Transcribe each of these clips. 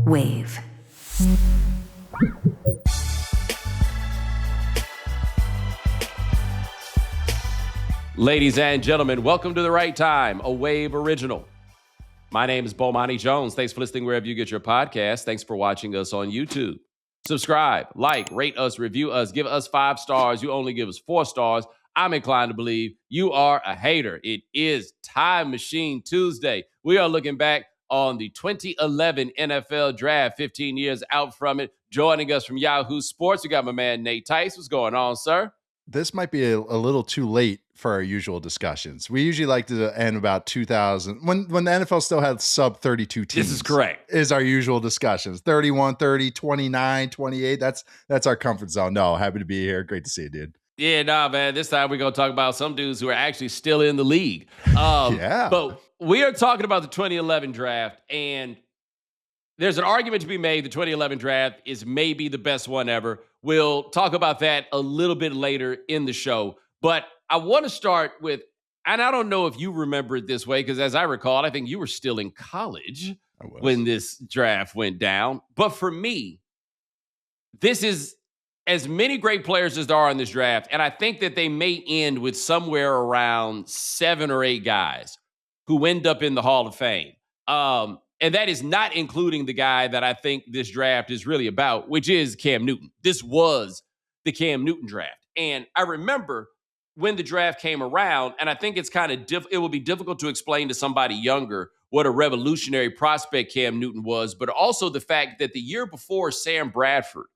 Wave. Ladies and gentlemen, welcome to The Right Time, a Wave original. My name is Bomani Jones. Thanks for listening wherever you get your podcast. Thanks for watching us on YouTube. Subscribe, like, rate us, review us, give us 5 stars. You only give us 4 stars. I'm inclined to believe you are a hater. It is Time Machine Tuesday. We are looking back on the 2011 NFL Draft, 15 years out from it. Joining us from Yahoo Sports, we got my man Nate Tice. What's going on, sir? This might be a little too late for our usual discussions. We usually like to end about 2000 when the NFL still had sub 32 teams. This is correct. Is our usual discussions. 31, 30, 29, 28. That's our comfort zone. No, happy to be here. Great to see you, dude. Yeah, nah, man. This time we're going to talk about some dudes who are actually still in the league. Yeah. But we are talking about the 2011 draft, and there's an argument to be made. The 2011 draft is maybe the best one ever. We'll talk about that a little bit later in the show. But I want to start with, and I don't know if you remember it this way, because as I recall, I think you were still in college when this draft went down. But for me, this is as many great players as there are in this draft, and I think that they may end with somewhere around 7 or 8 guys who end up in the Hall of Fame. And that is not including the guy that I think this draft is really about, which is Cam Newton. This was the Cam Newton draft. And I remember when the draft came around, and I think it's kind of it will be difficult to explain to somebody younger what a revolutionary prospect Cam Newton was, but also the fact that the year before, Sam Bradford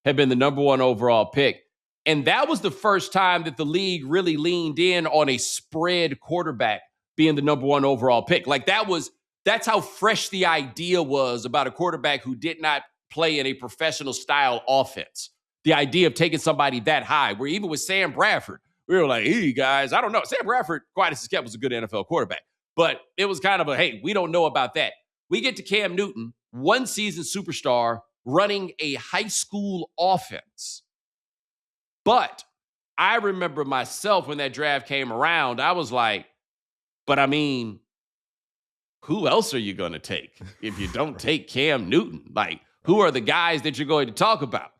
had been the number 1 overall pick. And that was the first time that the league really leaned in on a spread quarterback being the number 1 overall pick. Like that's how fresh the idea was about a quarterback who did not play in a professional style offense. The idea of taking somebody that high, where even with Sam Bradford, we were like, hey, guys, I don't know. Sam Bradford, quite as kept, was a good NFL quarterback. But it was kind of a, hey, we don't know about that. We get to Cam Newton, 1-season superstar, running a high school offense. But I remember myself when that draft came around, I was like, but I mean, who else are you going to take if you don't take Cam Newton? Like, who are the guys that you're going to talk about?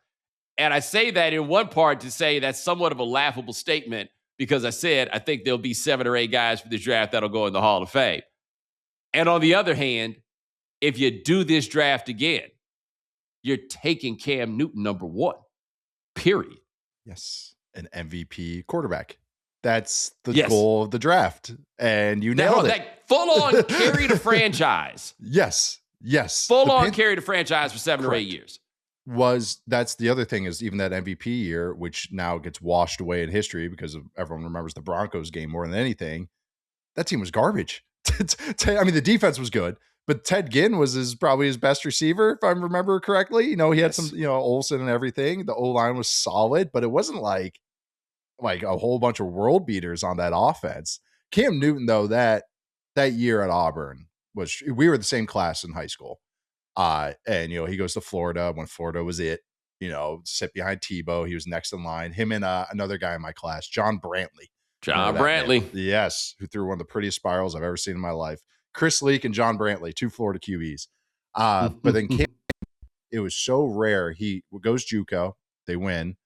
And I say that in one part to say that's somewhat of a laughable statement because I said I think there'll be 7 or 8 guys for this draft that'll go in the Hall of Fame. And on the other hand, if you do this draft again, you're taking Cam Newton number 1, period. Yes, an MVP quarterback. That's the goal of the draft. And you nailed it. That full-on carry the franchise. Yes. Full-on carry the franchise for 7 or 8 years. That's the other thing is even that MVP year, which now gets washed away in history because everyone remembers the Broncos game more than anything. That team was garbage. I mean, the defense was good, but Ted Ginn was probably his best receiver, if I remember correctly. You know, he had some, Olsen and everything. The O-line was solid, but it wasn't like a whole bunch of world beaters on that offense. Cam Newton, though, that year at Auburn we were the same class in high school. And he goes to Florida when Florida was it, sit behind Tebow. He was next in line. Him and another guy in my class, John Brantley. Yes, who threw one of the prettiest spirals I've ever seen in my life. Chris Leak and John Brantley, 2 Florida QBs. But then it was so rare. He goes JUCO, they win.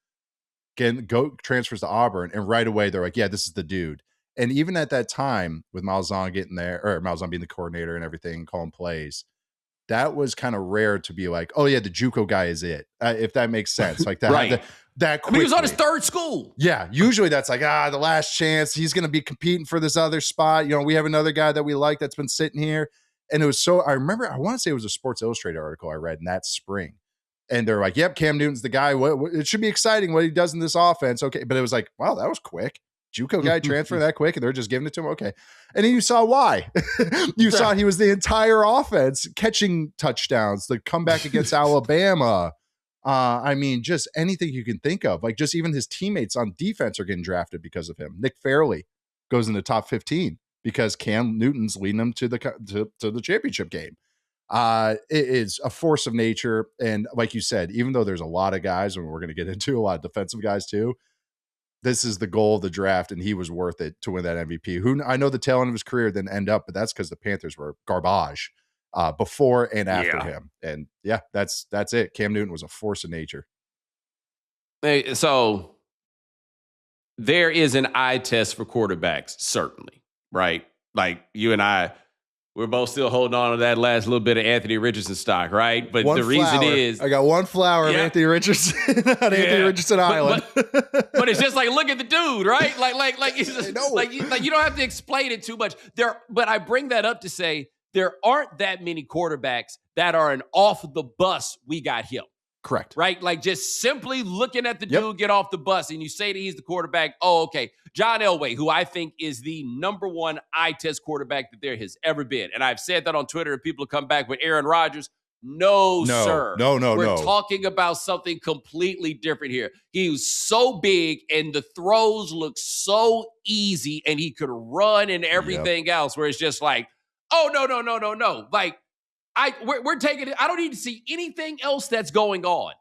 Transfers to Auburn, and right away they're like, yeah, this is the dude. And even at that time, with Malzahn getting there, or Malzahn being the coordinator and everything, calling plays, that was kind of rare to be like, oh yeah, the JUCO guy is it, if that makes sense. Like that, right. That quickly. I mean, he was on his 3rd school. Yeah, usually that's like the last chance. He's going to be competing for this other spot. We have another guy that we like that's been sitting here, and it was so. I remember, I want to say it was a Sports Illustrated article I read in that spring. And they're like, yep, Cam Newton's the guy. What it should be exciting what he does in this offense. Okay. But it was like, wow, that was quick. JUCO guy transferring that quick, and they're just giving it to him. Okay. And then you saw why. You saw he was the entire offense catching touchdowns, the comeback against Alabama. I mean, just anything you can think of. Like just even his teammates on defense are getting drafted because of him. Nick Fairley goes in the top 15 because Cam Newton's leading them to the championship game. It is a force of nature. And like you said, even though there's a lot of guys, and we're going to get into a lot of defensive guys too, this is the goal of the draft, and he was worth it to win that MVP. Who I know the tail end of his career didn't end up, but that's because the Panthers were garbage. before and after Yeah. him. And yeah, that's it. Cam Newton was a force of nature. Hey, so there is an eye test for quarterbacks, certainly, right? Like you and I, we're both still holding on to that last little bit of Anthony Richardson stock, right? But the reason is, I got one flower of Anthony Richardson on Anthony Richardson Island. But it's just like, look at the dude, right? Like it's just, like you don't have to explain it too much. But I bring that up to say there aren't that many quarterbacks that are an off the bus. We got him. Correct. Right? Like just simply looking at the dude get off the bus and you say that he's the quarterback. Oh, okay. John Elway, who I think is the number one eye test quarterback that there has ever been. And I've said that on Twitter and people come back with Aaron Rodgers. No, sir. We're talking about something completely different here. He was so big and the throws look so easy and he could run and everything else where it's just like, oh, no. Like, we're taking it. I don't need to see anything else that's going on.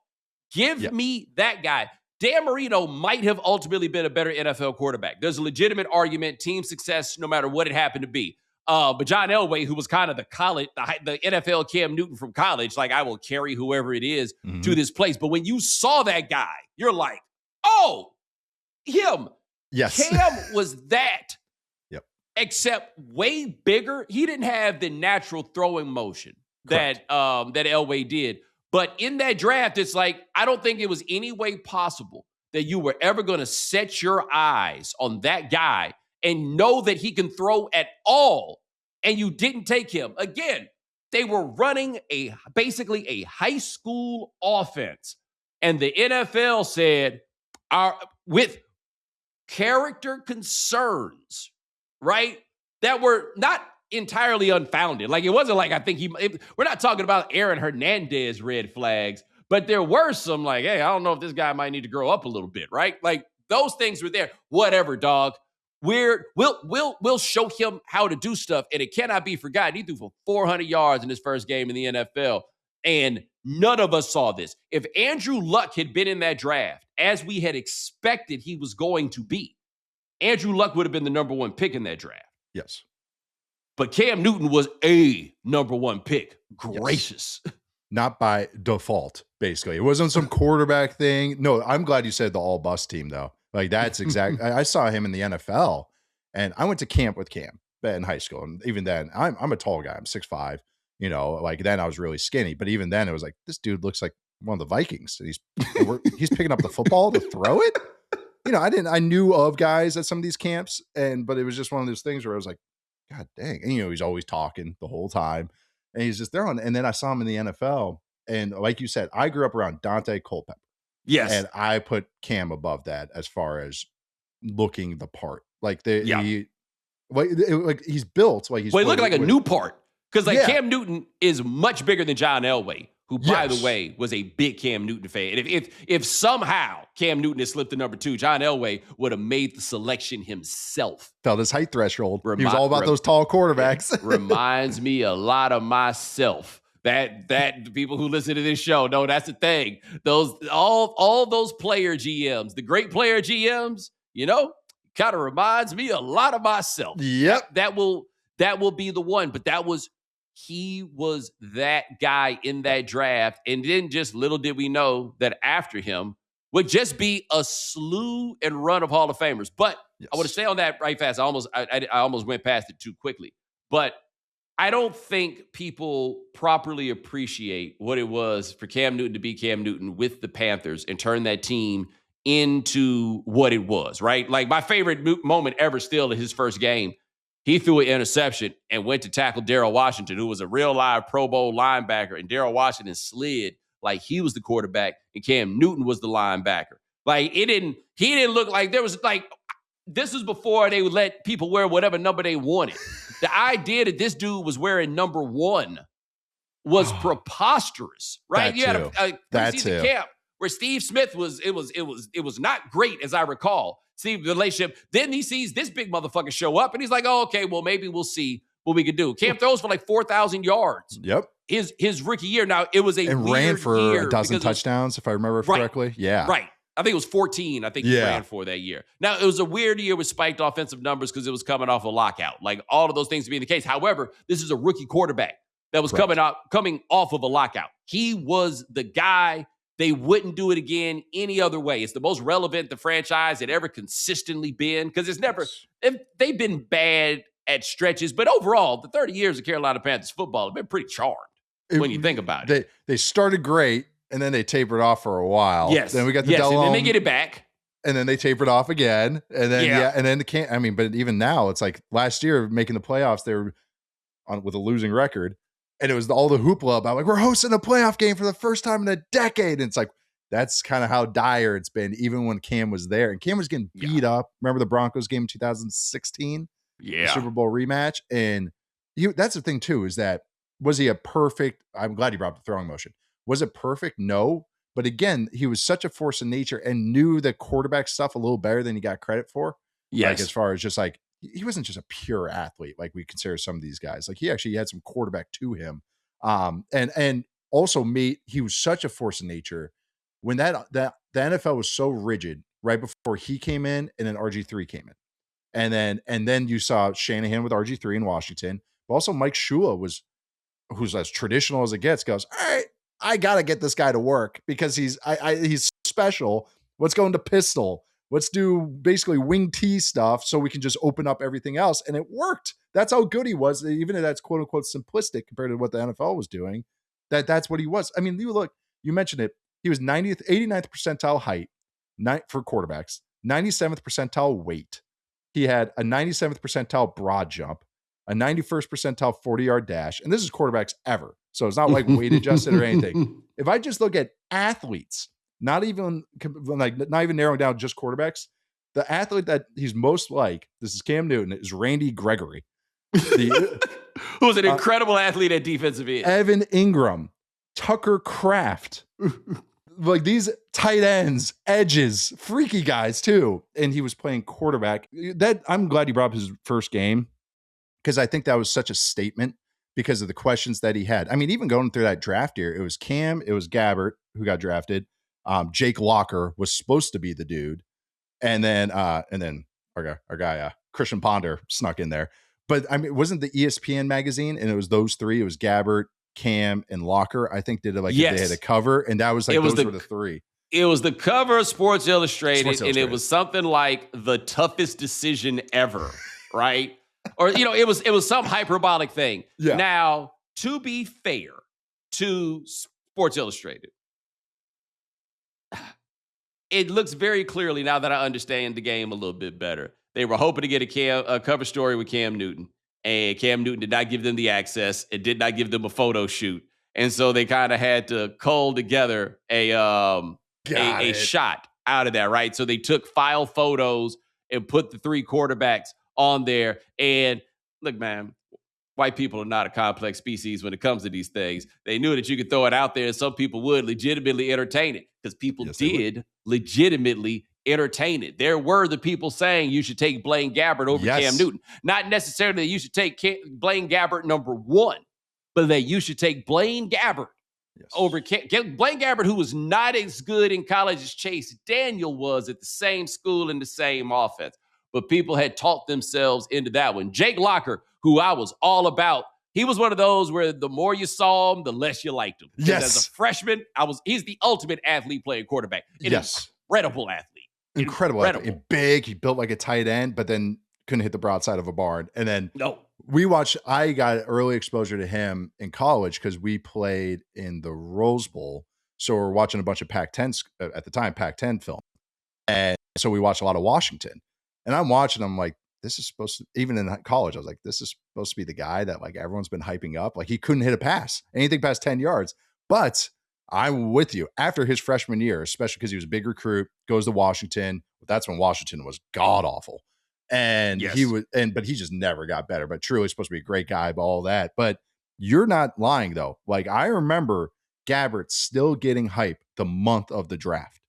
Give me that guy. Dan Marino might have ultimately been a better NFL quarterback. There's a legitimate argument, team success, no matter what it happened to be. But John Elway, who was kind of the NFL Cam Newton from college, like I will carry whoever it is to this place. But when you saw that guy, you're like, oh, him. Yes. Cam was that. Except way bigger. He didn't have the natural throwing motion that Elway did. But in that draft, it's like, I don't think it was any way possible that you were ever going to set your eyes on that guy and know that he can throw at all, and you didn't take him. Again, they were running basically a high school offense, and the NFL said, with character concerns, right, that were not entirely unfounded. Like, it wasn't like I think we're not talking about Aaron Hernandez red flags, but there were some like, hey, I don't know if this guy might need to grow up a little bit, right? Like, those things were there. Whatever, dog. We'll show him how to do stuff, and it cannot be forgotten. He threw for 400 yards in his first game in the NFL, and none of us saw this. If Andrew Luck had been in that draft, as we had expected he was going to be, Andrew Luck would have been the number one pick in that draft. Yes. But Cam Newton was a number one pick. Gracious. Yes. Not by default, basically. It wasn't some quarterback thing. No, I'm glad you said the all bus team, though. Like, that's exactly. I saw him in the NFL, and I went to camp with Cam in high school. And even then, I'm a tall guy. I'm 6'5". You know, like then I was really skinny. But even then, it was like, this dude looks like one of the Vikings. And he's picking up the football to throw it. You know, I knew of guys at some of these camps, but it was just one of those things where I was like, God dang. And, you know, he's always talking the whole time, and he's just there and then I saw him in the NFL. And like you said, I grew up around Dante Culpepper. Yes. And I put Cam above that as far as looking the part. Like he's built like he's. Well, he looked like a new part. Because like Cam Newton is much bigger than John Elway, who, by the way, was a big Cam Newton fan. And if somehow Cam Newton had slipped to number 2, John Elway would have made the selection himself. Felt his height threshold. He was all about those tall quarterbacks. Reminds me a lot of myself. That the people who listen to this show know that's the thing. Those all those player GMs, the great player GMs, you know, kind of reminds me a lot of myself. Yep. That will be the one. But he was that guy in that draft. And then just little did we know that after him would just be a slew and run of Hall of Famers. But I want to stay on that right fast. I almost went past it too quickly. But I don't think people properly appreciate what it was for Cam Newton to be Cam Newton with the Panthers and turn that team into what it was, right? Like, my favorite moment ever still in his first game, he threw an interception and went to tackle Darrell Washington, who was a real live Pro Bowl linebacker, and Darrell Washington slid like he was the quarterback and Cam Newton was the linebacker. Like, he didn't look like there was like, this was before they would let people wear whatever number they wanted. The idea that this dude was wearing number 1 was preposterous, right? You had a preseason camp where Steve Smith was not great, as I recall. See the relationship. Then he sees this big motherfucker show up, and he's like, "Oh, okay, well, maybe we'll see what we could do." Cam throws for like 4,000 yards. Yep. His rookie year. Now, it was and ran for a dozen touchdowns, if I remember correctly. Yeah. Right. I think it was 14. I think he ran for that year. Now, it was a weird year with spiked offensive numbers because it was coming off a lockout. Like, all of those things being the case. However, this is a rookie quarterback that was Correct. coming off of a lockout. He was the guy. They wouldn't do it again any other way. It's the most relevant the franchise had ever consistently been, because it's never, they've been bad at stretches, but overall, the 30 years of Carolina Panthers football have been pretty charmed when you think about it. They started great, and then they tapered off for a while. Yes. Then we got the and then they Delhomme, get it back. and then they tapered off again, and then and then but even now, it's like last year making the playoffs, they were on with a losing record, and it was all the hoopla about like we're hosting a playoff game for the first time in a decade, and it's like that's kind of how dire it's been, even when Cam was there, and Cam was getting beat up. Remember the Broncos game in 2016? Yeah, the Super Bowl rematch, and that's the thing too, is that was he a perfect? I'm glad you brought up the throwing motion. Was it perfect? No. But again, he was such a force of nature and knew the quarterback stuff a little better than he got credit for. Yes. Like as far as just like, he wasn't just a pure athlete like we consider some of these guys. Like he actually had some quarterback to him. And also he was such a force of nature when the NFL was so rigid right before he came in, and then RG3 came in. And then you saw Shanahan with RG3 in Washington, but also Mike Shula who's as traditional as it gets, goes, all right, I got to get this guy to work because he's special. Let's go into pistol. Let's do basically wing T stuff so we can just open up everything else. And it worked. That's how good he was. Even if that's quote unquote simplistic compared to what the NFL was doing, that's what he was. I mean, you mentioned it. He was 89th percentile height for quarterbacks, 97th percentile weight. He had a 97th percentile broad jump, a 91st percentile 40-yard dash. And this is quarterbacks ever. So it's not like weight adjusted or anything. If I just look at athletes, not even narrowing down just quarterbacks, the athlete that he's most like, this is Cam Newton, is Randy Gregory. Who was an incredible athlete at defensive end. Evan Ingram, Tucker Kraft. Like these tight ends, edges, freaky guys too. And he was playing quarterback. I'm glad he brought up his first game, because I think that was such a statement because of the questions that he had. I mean, even going through that draft year, it was Cam, it was Gabbert who got drafted. Jake Locker was supposed to be the dude. And then our guy, Christian Ponder snuck in there. But I mean, it wasn't the ESPN magazine, and it was those three. It was Gabbert, Cam, and Locker, I think, did it like they had a cover, and that was like those were the three. It was the cover of Sports Illustrated, and it was something like the toughest decision ever, right? Or it was some hyperbolic thing. Yeah. Now, to be fair to Sports Illustrated, it looks very clearly now that I understand the game a little bit better. They were hoping to get a cover story with Cam Newton. And Cam Newton did not give them the access. It did not give them a photo shoot. And so they kind of had to cull together a shot out of that, right? So they took file photos and put the three quarterbacks on there. And look, man, white people are not a complex species when it comes to these things. They knew that you could throw it out there and some people would legitimately entertain it, because people did legitimately entertain it. There were the people saying you should take Blaine Gabbert over Cam Newton. Not necessarily that you should take Blaine Gabbert number one, but that you should take Blaine Gabbert over Blaine Gabbert, who was not as good in college as Chase Daniel was at the same school in the same offense. But people had talked themselves into that one. Jake Locker, who I was all about, he was one of those where the more you saw him, the less you liked him. Yes. As a freshman, he's the ultimate athlete playing quarterback. Incredible athlete. Incredible. Athlete. Big. He built like a tight end, but then couldn't hit the broadside of a barn. And then I got early exposure to him in college because we played in the Rose Bowl. So we're watching a bunch of Pac-10 at the time, Pac-10 film. And so we watched a lot of Washington. And I'm watching, I'm like, this is supposed to, even in college, I was like, this is supposed to be the guy that like everyone's been hyping up. Like he couldn't hit a pass, anything past 10 yards. But I'm with you. After his freshman year, especially because he was a big recruit, goes to Washington. That's when Washington was god awful. And but he just never got better. But truly supposed to be a great guy, but all that. But you're not lying though. Like I remember Gabbert still getting hype the month of the draft.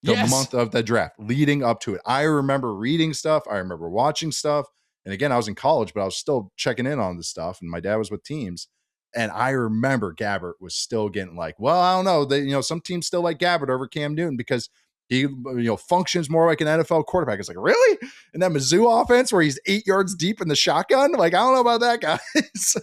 Month of the draft leading up to it. I remember reading stuff. I remember watching stuff. And again, I was in college, but I was still checking in on this stuff. And my dad was with teams. And I remember Gabbert was still getting like, well, I don't know. Some teams still like Gabbert over Cam Newton because He, functions more like an NFL quarterback. It's like, really? In that Mizzou offense where he's 8 yards deep in the shotgun? Like, I don't know about that, guys.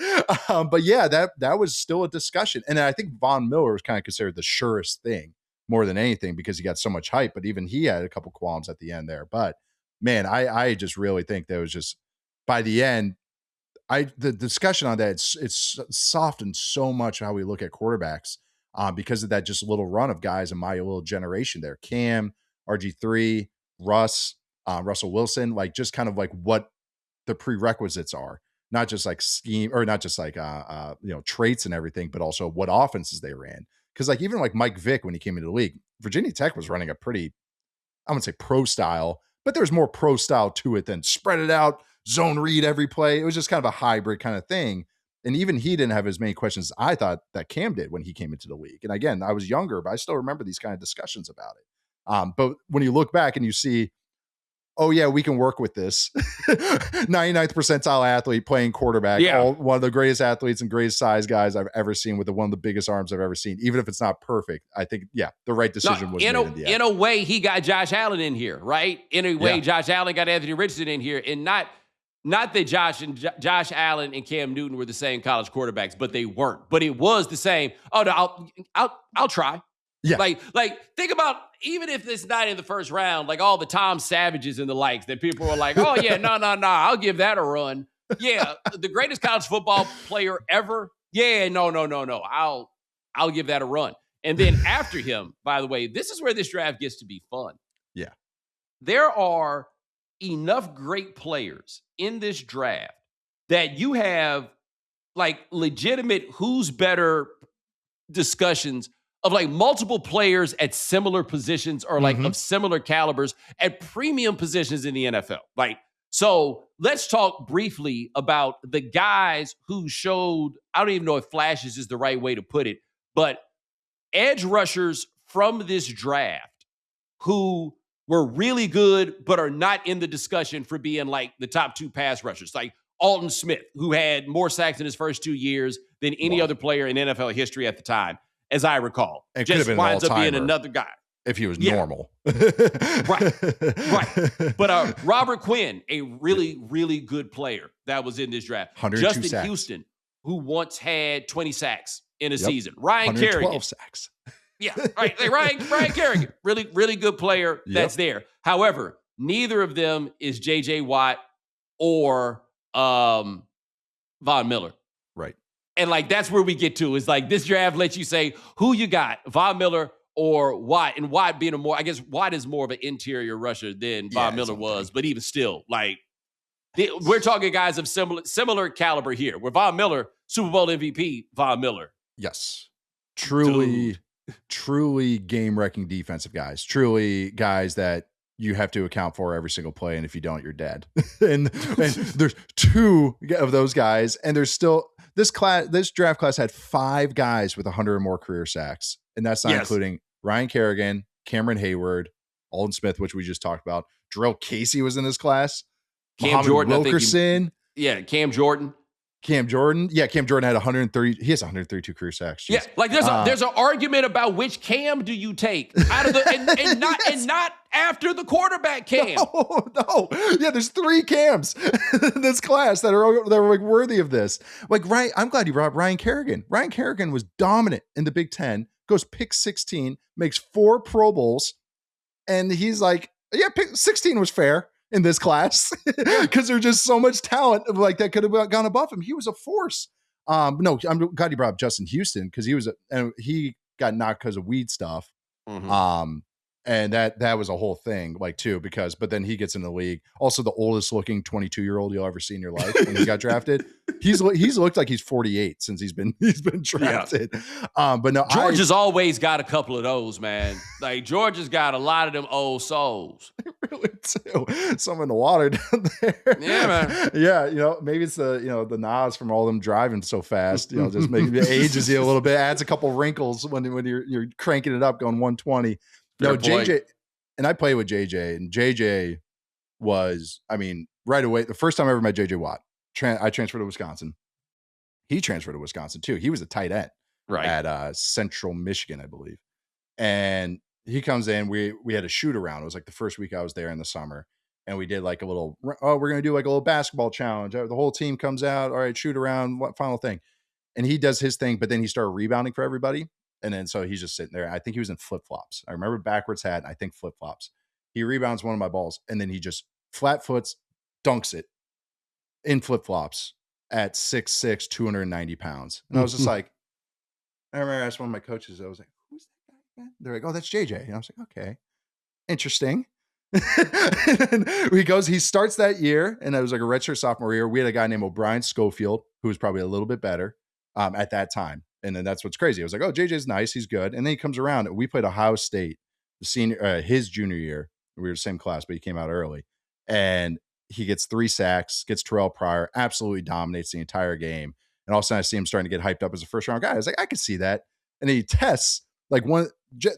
But yeah, that was still a discussion. And I think Von Miller was kind of considered the surest thing more than anything because he got so much hype. But even he had a couple qualms at the end there. But man, I just really think that was just, by the end, the discussion on that, it's softened so much how we look at quarterbacks because of that just little run of guys in my little generation there. Cam, RG3, Russ, Russell Wilson, like just kind of like what the prerequisites are, not just like scheme or not just like, traits and everything, but also what offenses they ran. Cause like even like Mike Vick, when he came into the league, Virginia Tech was running a pretty, I wouldn't say pro style, but there's more pro style to it than spread it out, zone read every play. It was just kind of a hybrid kind of thing. And even he didn't have as many questions as I thought that Cam did when he came into the league. And again, I was younger, but I still remember these kind of discussions about it. But when you look back and you see, oh yeah, we can work with this 99th percentile athlete playing quarterback, one of the greatest athletes and greatest size guys I've ever seen with one of the biggest arms I've ever seen. Even if it's not perfect, I think, the right decision was made in the end. In a way, he got Josh Allen in here, right? In a way, Josh Allen got Anthony Richardson in here, and not that Josh Allen and Cam Newton were the same college quarterbacks, but they weren't. But it was the same. Oh no, I'll try. Yeah. Like think about, even if it's not in the first round, like all the Tom Savages and the likes that people were like, oh yeah, no, I'll give that a run. Yeah, the greatest college football player ever. Yeah, no, I'll give that a run. And then after him, by the way, this is where this draft gets to be fun. Yeah. There are enough great players in this draft that you have like legitimate who's better discussions of like multiple players at similar positions or like of similar calibers at premium positions in the NFL. Like, so let's talk briefly about the guys who showed, I don't even know if flashes is the right way to put it, but edge rushers from this draft who were really good, but are not in the discussion for being like the top 2 pass rushers. Like Alton Smith, who had more sacks in his first 2 years than any other player in NFL history at the time, as I recall. It just winds up being another guy. If he was normal. Right. But Robert Quinn, a really, really good player that was in this draft. Justin sacks. Houston, who once had 20 sacks in a season. Ryan 112 Kerrigan. sacks. Yeah, right. Like Ryan Kerrigan, really, really good player that's there. However, neither of them is J.J. Watt or Von Miller. Right. And like that's where we get to is like this draft lets you say who you got, Von Miller or Watt, and Watt being I guess Watt is more of an interior rusher than Von Miller was, but even still, like we're talking guys of similar caliber here. Where Von Miller, Super Bowl MVP, Von Miller. Yes. Truly game-wrecking defensive guys. Truly guys that you have to account for every single play, and if you don't, you're dead. and there's 2 of those guys, and there's still this draft class had 5 guys with 100 or more career sacks, and that's not including Ryan Kerrigan, Cameron Hayward, Alden Smith, which we just talked about. Jarrell Casey was in this class. Cam Jordan, Wilkerson. Cam Jordan. Cam Jordan. Yeah, Cam Jordan had 130. He has 132 career sacks. Jeez. Yeah, like there's an argument about which Cam do you take out of the and not after the quarterback Cam. No. Yeah, there's 3 Cams in this class that are like worthy of this. Like I'm glad you brought up Ryan Kerrigan. Ryan Kerrigan was dominant in the Big Ten. Goes pick 16, makes 4 Pro Bowls, and he's like, yeah, pick 16 was fair in this class because there's just so much talent like that could have gone above him. He was a force. No, I'm glad you brought up Justin Houston because he got knocked because of weed stuff. And that was a whole thing, like too, but then he gets in the league. Also, the oldest looking 22-year-old you'll ever see in your life when he got drafted. He's looked like he's 48 since he's been drafted. Yeah. But no, George has always got a couple of those, man. Like George has got a lot of them old souls. Really too. Some in the water down there. Yeah, man. Yeah, maybe it's the Nas from all them driving so fast. Just maybe it ages you a little bit, adds a couple wrinkles when you're cranking it up, going 120. No, JJ, and I played with JJ, and JJ was, right away, the first time I ever met JJ Watt, I transferred to Wisconsin. He transferred to Wisconsin too. He was a tight end at Central Michigan, I believe. And he comes in. We had a shoot around. It was like the first week I was there in the summer, and we did like a little. Oh, we're gonna do like a little basketball challenge. The whole team comes out. All right, shoot around. What final thing? And he does his thing, but then he started rebounding for everybody. And then so he's just sitting there. I think he was in flip flops. I remember backwards hat. And I think flip flops. He rebounds one of my balls, and then he just flat foots, dunks it in flip flops at 6'6", 290 pounds. And I was just like, I remember I asked one of my coaches. I was like, "Who's that guy again?" They're like, "Oh, that's JJ." And I was like, "Okay, interesting." And he starts that year, and it was like a redshirt sophomore year. We had a guy named O'Brien Schofield, who was probably a little bit better at that time. And then that's what's crazy. I was like, oh, JJ's nice. He's good. And then he comes around, and we played Ohio State his junior year. We were the same class, but he came out early. And he gets 3 sacks, gets Terrell Pryor, absolutely dominates the entire game. And all of a sudden I see him starting to get hyped up as a first round guy. I was like, I could see that. And he tests like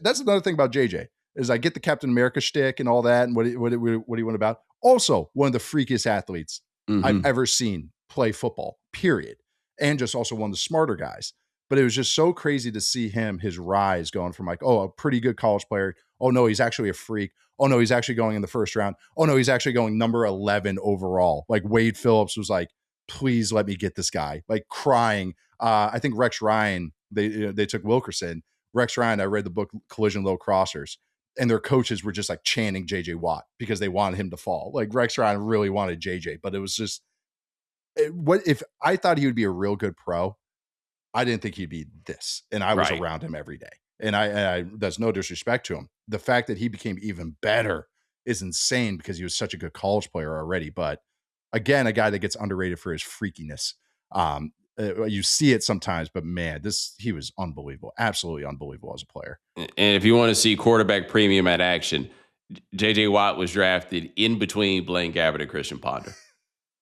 that's another thing about JJ is I get the Captain America shtick and all that. And what he went about. Also one of the freakiest athletes I've ever seen play football, period. And just also one of the smarter guys. But it was just so crazy to see his rise going from like, oh, a pretty good college player. Oh, no, he's actually a freak. Oh, no, he's actually going in the first round. Oh, no, he's actually going number 11 overall. Like Wade Phillips was like, please let me get this guy, like crying. I think Rex Ryan, they took Wilkerson. Rex Ryan, I read the book Collision Low Crossers, and their coaches were just like chanting JJ Watt because they wanted him to fall. Like Rex Ryan really wanted JJ, but it was just, what if I thought he would be a real good pro? I didn't think he'd be this, and I was around him every day. And I that's no disrespect to him. The fact that he became even better is insane because he was such a good college player already. But again, a guy that gets underrated for his freakiness. You see it sometimes, but man, he was unbelievable, absolutely unbelievable as a player. And if you want to see quarterback premium at action, JJ Watt was drafted in between Blaine Gabbert and Christian Ponder.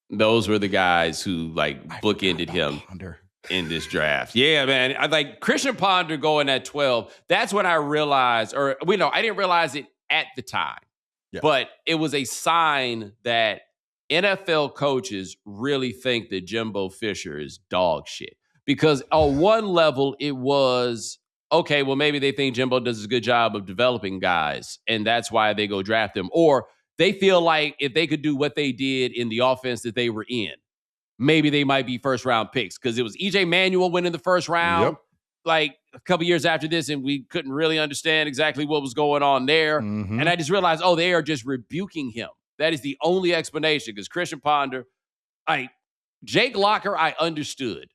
Those were the guys who like bookended him. Ponder in this draft. Yeah, man. I like Christian Ponder going at 12. That's when I realized, I didn't realize it at the time, but it was a sign that NFL coaches really think that Jimbo Fisher is dog shit. Because on one level, it was, okay, well, maybe they think Jimbo does a good job of developing guys, and that's why they go draft them. Or they feel like if they could do what they did in the offense that they were in, maybe they might be first round picks, because it was EJ Manuel winning the first round like a couple years after this, and we couldn't really understand exactly what was going on there. And I just realized, they are just rebuking him. That is the only explanation, because Christian Ponder, Jake Locker, I understood.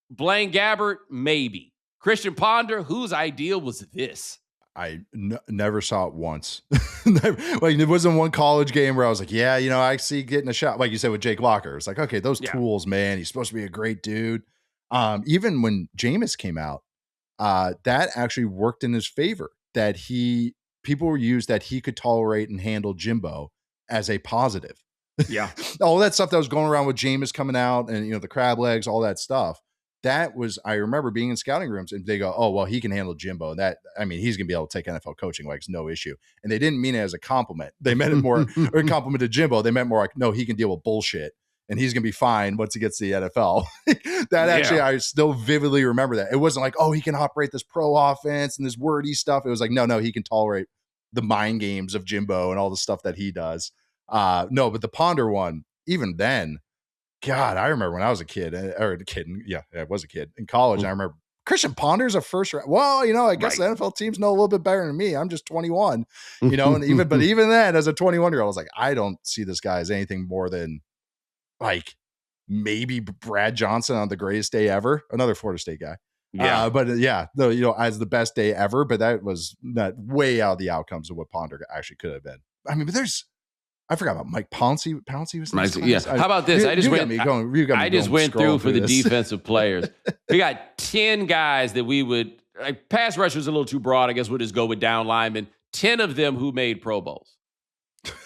Blaine Gabbert, maybe. Christian Ponder, whose idea was this? I never saw it once. Like, it wasn't one college game where I was like, yeah, I see getting a shot. Like you said with Jake Locker, it's like, okay, those tools, man, he's supposed to be a great dude. Even when Jameis came out, that actually worked in his favor, that people used that he could tolerate and handle Jimbo as a positive. Yeah. All that stuff that was going around with Jameis coming out and, the crab legs, all that stuff. That was, I remember being in scouting rooms and they go, oh, well, he can handle Jimbo. And he's going to be able to take NFL coaching, like it's no issue. And they didn't mean it as a compliment. They meant it more, or a compliment to Jimbo. They meant more like, no, he can deal with bullshit and he's going to be fine once he gets to the NFL. Actually, I still vividly remember that. It wasn't like, oh, he can operate this pro offense and this wordy stuff. It was like, no, he can tolerate the mind games of Jimbo and all the stuff that he does. But the Ponder one, even then, God, I remember when I was a kid, I was a kid in college. And I remember Christian Ponder's a first round. Well, I guess the NFL teams know a little bit better than me. I'm just 21, and even then, as a 21-year-old, I was like, I don't see this guy as anything more than like maybe Brad Johnson on the greatest day ever, another Florida State guy. As the best day ever, but that was not way out of the outcomes of what Ponder actually could have been. But I forgot about Mike Pouncey. Pouncey was nice. Yeah. How about this? I just went through for the defensive players. We got 10 guys that we would pass rushers a little too broad. I guess we'll just go with down linemen. 10 of them who made Pro Bowls.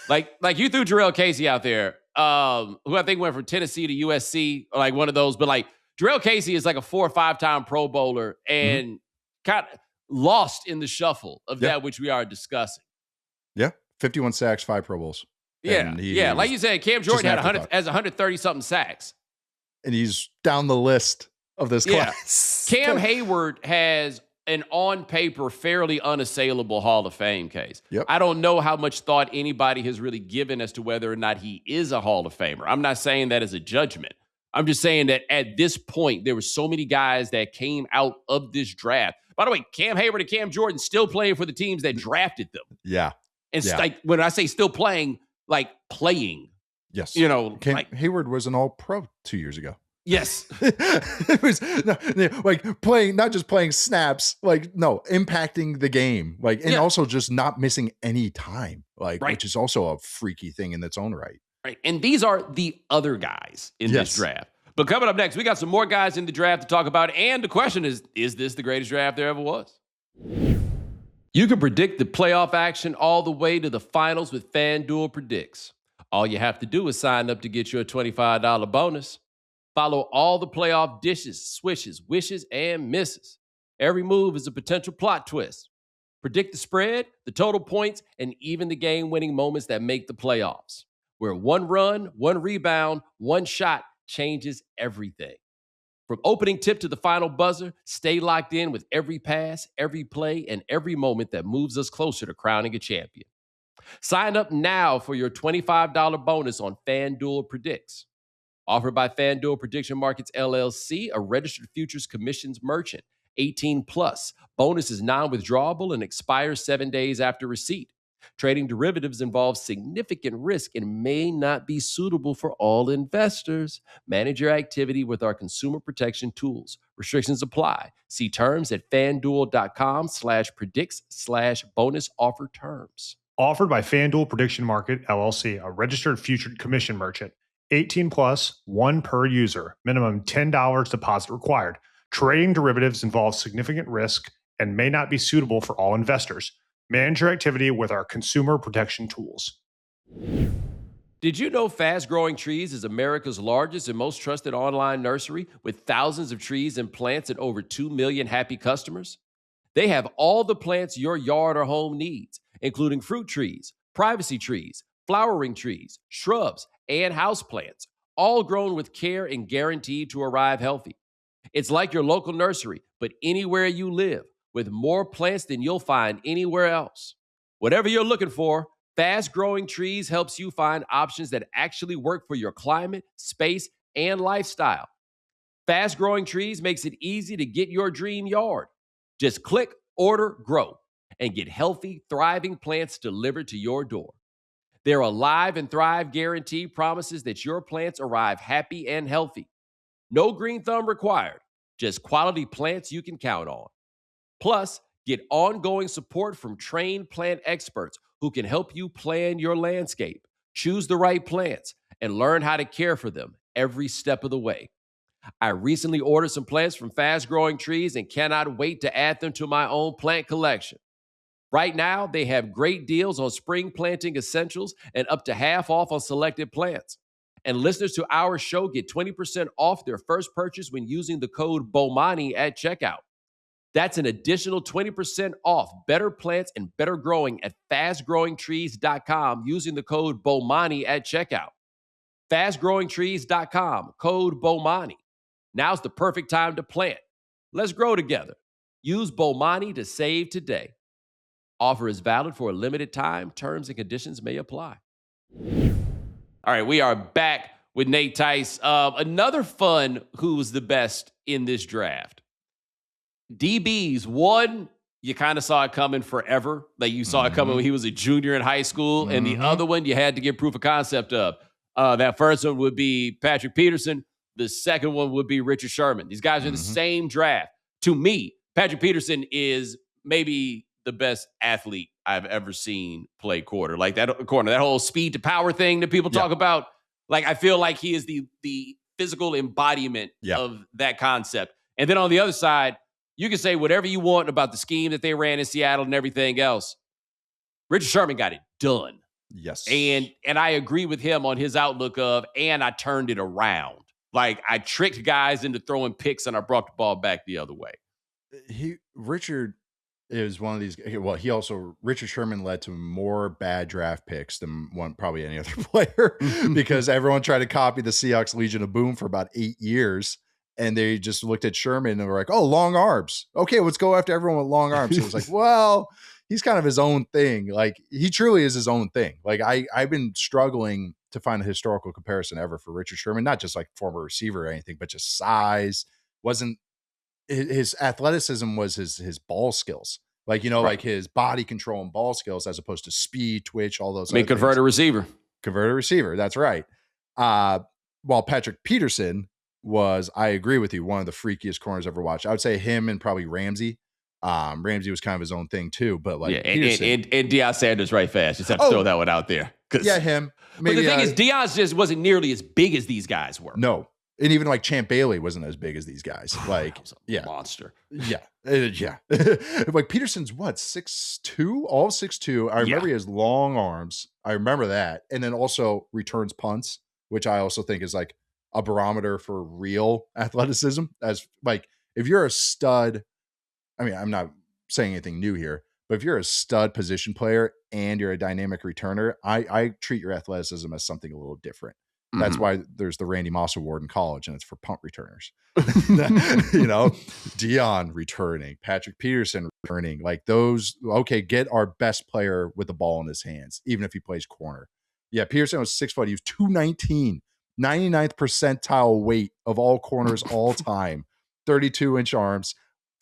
like you threw Jarrell Casey out there, who I think went from Tennessee to USC, like one of those. But like Jarrell Casey is like a 4 or 5 time Pro Bowler and kind of lost in the shuffle of that which we are discussing. Yeah, 51 sacks, 5 Pro Bowls. Yeah. Like you said, Cam Jordan has 130-something sacks. And he's down the list of this class. Cam Hayward has an on paper fairly unassailable Hall of Fame case. Yep. I don't know how much thought anybody has really given as to whether or not he is a Hall of Famer. I'm not saying that as a judgment. I'm just saying that at this point, there were so many guys that came out of this draft. By the way, Cam Hayward and Cam Jordan still playing for the teams that drafted them. Yeah. And like when I say still playing, like playing. Yes. Hayward was an all-pro 2 years ago. Yes. It was like playing, not just playing snaps, impacting the game, and also just not missing any time, which is also a freaky thing in its own right. Right. And these are the other guys in this draft. But coming up next, we got some more guys in the draft to talk about. And the question is this the greatest draft there ever was? You can predict the playoff action all the way to the finals with FanDuel Predicts. All you have to do is sign up to get your $25 bonus. Follow all the playoff dishes, swishes, wishes, and misses. Every move is a potential plot twist. Predict the spread, the total points, and even the game-winning moments that make the playoffs. Where one run, one rebound, one shot changes everything. From opening tip to the final buzzer, stay locked in with every pass, every play, and every moment that moves us closer to crowning a champion. Sign up now for your $25 bonus on FanDuel Predicts. Offered by FanDuel Prediction Markets, LLC, a registered futures commissions merchant. 18 plus. Bonus is non-withdrawable and expires 7 days after receipt. Trading derivatives involves significant risk and may not be suitable for all investors. Manage your activity with our consumer protection tools. Restrictions apply. See terms at fanduel.com/predicts/bonus offer terms. Offered by FanDuel Prediction Market, LLC, a registered future commission merchant. 18 plus, one per user. Minimum $10 deposit required. Trading derivatives involves significant risk and may not be suitable for all investors. Manage your activity with our consumer protection tools. Did you know Fast Growing Trees is America's largest and most trusted online nursery with thousands of trees and plants and over 2 million happy customers? They have all the plants your yard or home needs, including fruit trees, privacy trees, flowering trees, shrubs, and houseplants, all grown with care and guaranteed to arrive healthy. It's like your local nursery, but anywhere you live, with more plants than you'll find anywhere else. Whatever you're looking for, Fast Growing Trees helps you find options that actually work for your climate, space, and lifestyle. Fast Growing Trees makes it easy to get your dream yard. Just click, order, grow, and get healthy, thriving plants delivered to your door. Their Alive and Thrive guarantee promises that your plants arrive happy and healthy. No green thumb required, just quality plants you can count on. Plus, get ongoing support from trained plant experts who can help you plan your landscape, choose the right plants, and learn how to care for them every step of the way. I recently ordered some plants from Fast Growing Trees and cannot wait to add them to my own plant collection. Right now, they have great deals on spring planting essentials and up to half off on selected plants. And listeners to our show get 20% off their first purchase when using the code Bomani at checkout. That's an additional 20% off better plants and better growing at fastgrowingtrees.com using the code Bomani at checkout. Fastgrowingtrees.com, code Bomani. Now's the perfect time to plant. Let's grow together. Use Bomani to save today. Offer is valid for a limited time. Terms and conditions may apply. All right, we are back with Nate Tice. Another fun who's the best in this draft. DBs, one, you kind of saw it coming forever. Like you saw it coming when he was a junior in high school. And the other one, you had to get proof of concept of. That first one would be Patrick Peterson. The second one would be Richard Sherman. These guys are in the same draft. To me, Patrick Peterson is maybe the best athlete I've ever seen play quarter. Like that whole speed to power thing that people talk about. Like I feel like he is the physical embodiment of that concept. And then on the other side, you can say whatever you want about the scheme that they ran in Seattle and everything else. Richard Sherman got it done. Yes. And I agree with him on his outlook of, and I turned it around. Like I tricked guys into throwing picks and I brought the ball back the other way. Richard is one of these. Well, Richard Sherman led to more bad draft picks than probably any other player because everyone tried to copy the Seahawks Legion of Boom for about 8 years. And they just looked at Sherman and were like, oh, long arms. Okay, let's go after everyone with long arms. So it was like, well, he's kind of his own thing. Like, he truly is his own thing. Like, I've been struggling to find a historical comparison ever for Richard Sherman, not just like former receiver or anything, but just size. Wasn't his athleticism was his ball skills. Like, like his body control and ball skills as opposed to speed, twitch, all those. Converted receiver. Converted receiver. That's right. While Patrick Peterson was, I agree with you, one of the freakiest corners I've ever watched. I would say him and probably Ramsey. Ramsey was kind of his own thing too, but like and Deion Sanders right fast. Just have to throw that one out there. Yeah, him. Maybe, but the thing is, Deion just wasn't nearly as big as these guys were. No. And even like Champ Bailey wasn't as big as these guys. Like, monster. Yeah. Like Peterson's what, 6'2", all 6'2". I remember he has long arms. I remember that. And then also returns punts, which I also think is like a barometer for real athleticism. As like, if you're a stud, I mean, I'm not saying anything new here, but if you're a stud position player and you're a dynamic returner, I treat your athleticism as something a little different. That's why there's the Randy Moss Award in college, and it's for punt returners. Deion returning, Patrick Peterson returning, like those. Okay, get our best player with the ball in his hands, even if he plays corner. Yeah, Peterson was 6 foot. He was 219, 99th percentile weight of all corners all time, 32-inch arms,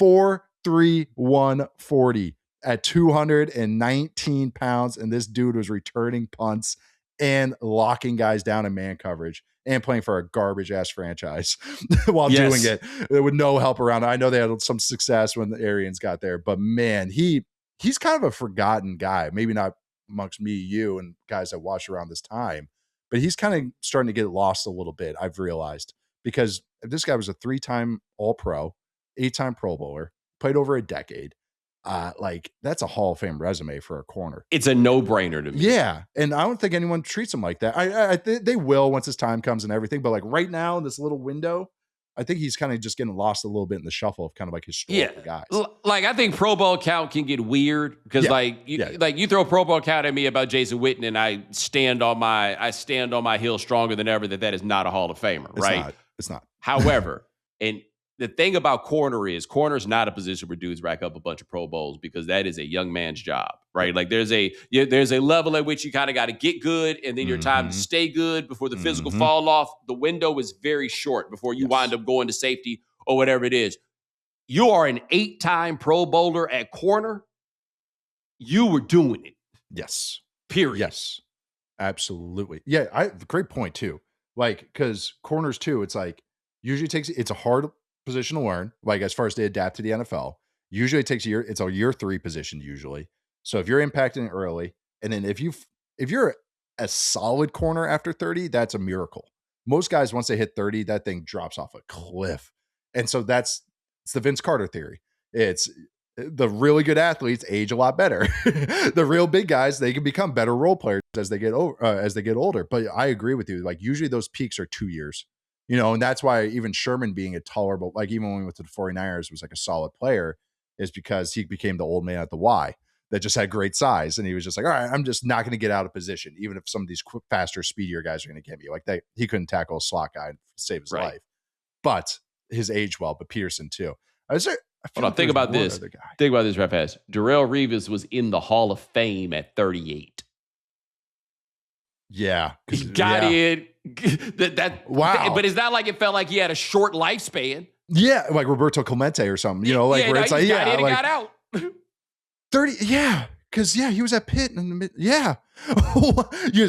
4'3", 140 at 219 pounds, and this dude was returning punts and locking guys down in man coverage and playing for a garbage ass franchise while doing it with no help around. I know they had some success when the Arians got there, but man, he's kind of a forgotten guy. Maybe not amongst me, you, and guys that watch around this time, but he's kind of starting to get lost a little bit. I've realized, because this guy was a 3-time All-Pro, 8-time Pro Bowler, played over a decade. Like, that's a Hall of Fame resume for a corner. It's a no-brainer to me. Yeah, and I don't think anyone treats him like that. I they will once his time comes and everything, but like right now in this little window, I think he's kind of just getting lost a little bit in the shuffle of kind of like historical guys. Like, I think Pro Bowl count can get weird because you throw a Pro Bowl count at me about Jason Witten, and I stand on my hill stronger than ever that is not a Hall of Famer, right? It's not. However, and the thing about corner's not a position where dudes rack up a bunch of Pro Bowls, because that is a young man's job, right? Like, there's a level at which you kind of got to get good, and then your time to stay good before the physical fall off. The window is very short before you wind up going to safety or whatever it is. You are an 8-time Pro Bowler at corner. You were doing it. Yes. Period. Yes. Absolutely. Yeah. Great point too. Like, because corners too, it's like usually it's a hard position to learn, like as far as they adapt to the NFL. Usually it takes a year. It's a year 3 position usually. So if you're impacting it early, and then if you're a solid corner after 30, that's a miracle. Most guys, once they hit 30, that thing drops off a cliff. And so it's the Vince Carter theory. It's the really good athletes age a lot better. The real big guys, they can become better role players as they get older. But I agree with you. Like, usually those peaks are 2 years. And that's why even Sherman being a tolerable, like even when we went to the 49ers, was like a solid player, is because he became the old man at the Y that just had great size. And he was just like, all right, I'm just not going to get out of position, even if some of these faster, speedier guys are going to get me. Like, he couldn't tackle a slot guy and save his life. But his age well, but Peterson too. Think about this. Think about this, Revis. Darrelle Revis was in the Hall of Fame at 38. Yeah. He got in. Wow. But it's not like it felt like he had a short lifespan. Yeah, like Roberto Clemente or something, where it's like, got in and got out. 30, yeah. Because, he was at Pitt in the mid. Yeah. you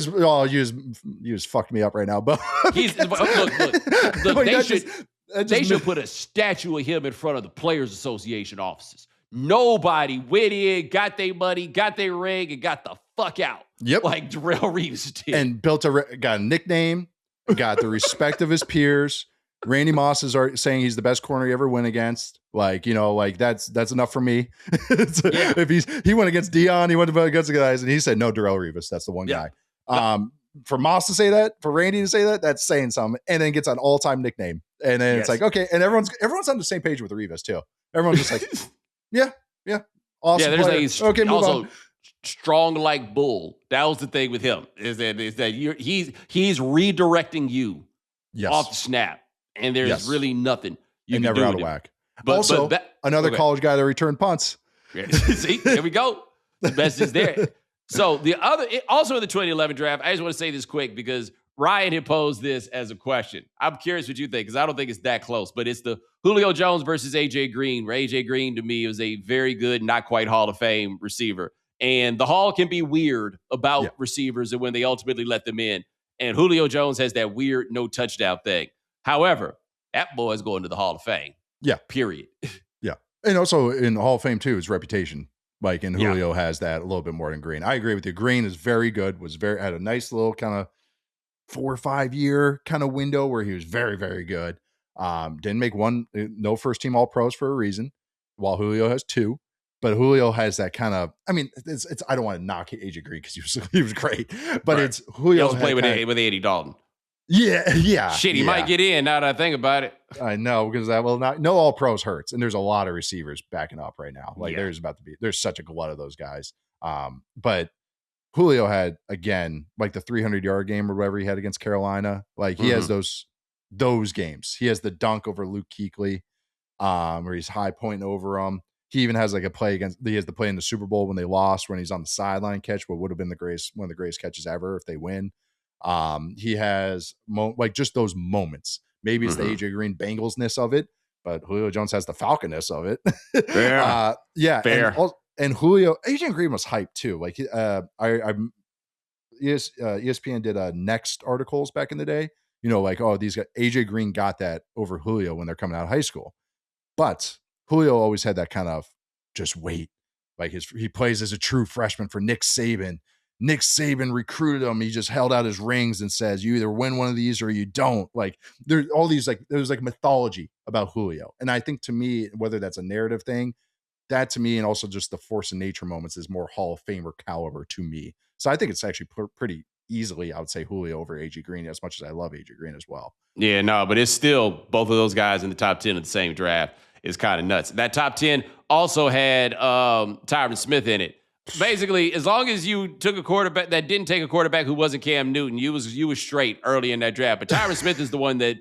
just fucked me up right now, but look, they should put a statue of him in front of the Players Association offices. Nobody went in, got their money, got their ring, and got the fuck out. Yep. Like Darrelle Revis did. And got a nickname, got the respect of his peers. Randy Moss is saying he's the best corner he ever went against. Like, that's enough for me. If he went against Deion, he went against the guys, and he said, no, Darrelle Revis, that's the one guy. For Moss to say that, for Randy to say that, that's saying something. And then gets an all-time nickname. And then it's like, okay. And everyone's on the same page with Revis too. Everyone's just like, yeah. Awesome. Yeah, there's okay, move also on. Strong like bull. That was the thing with him, is that he's redirecting you off the snap. and there's really nothing you can never do out with of him. whack. But also, another college guy that returned punts. See, there we go. The best is there. So also in the 2011 draft, I just want to say this quick because Ryan had posed this as a question. I'm curious what you think because I don't think it's that close, but it's the Julio Jones versus AJ Green, where AJ Green to me was a very good, not quite Hall of Fame receiver. And the Hall can be weird about receivers and when they ultimately let them in. And Julio Jones has that weird no touchdown thing. However, that boy is going to the Hall of Fame. Yeah. Period. Yeah. And also in the Hall of Fame too, his reputation. Like, and Julio has that a little bit more than Green. I agree with you. Green is very good, had a nice little kind of 4 or 5 year kind of window where he was very, very good. Didn't make no first team all pros for a reason, while Julio has 2. But Julio has that kind of, I mean, it's I don't want to knock AJ Green because he was great, but it's Julio. He also played with Andy Dalton. Yeah. Shit, he might get in now that I think about it. I know because no all pros hurts, and there's a lot of receivers backing up right now. Like there's such a glut of those guys. But Julio had again like the 300-yard game or whatever he had against Carolina. Like he has those games. He has the dunk over Luke Kuechly, where he's high pointing over him. He even has like a play he has the play in the Super Bowl when they lost, when he's on the sideline catch, what would have been one of the greatest catches ever if they win. He has like just those moments. Maybe it's the AJ Green Bengalsness of it, but Julio Jones has the Falconness of it. Fair. And Julio, AJ Green was hyped too. Like ESPN did Next articles back in the day. You know, like these guys, AJ Green got that over Julio when they're coming out of high school, but Julio always had that kind of just wait. Like he plays as a true freshman for Nick Saban. Nick Saban recruited him. He just held out his rings and says, you either win one of these or you don't. Like there's all these, like, there's like mythology about Julio. And I think to me, whether that's a narrative thing, that to me, and also just the force of nature moments is more Hall of Famer caliber to me. So I think it's actually pretty easily, I would say Julio over AJ Green, as much as I love AJ Green as well. Yeah, no, but it's still both of those guys in the top 10 of the same draft is kind of nuts. That top 10 also had Tyron Smith in it. Basically, as long as you took a quarterback that didn't take a quarterback who wasn't Cam Newton, you was straight early in that draft. But Tyron Smith is the one that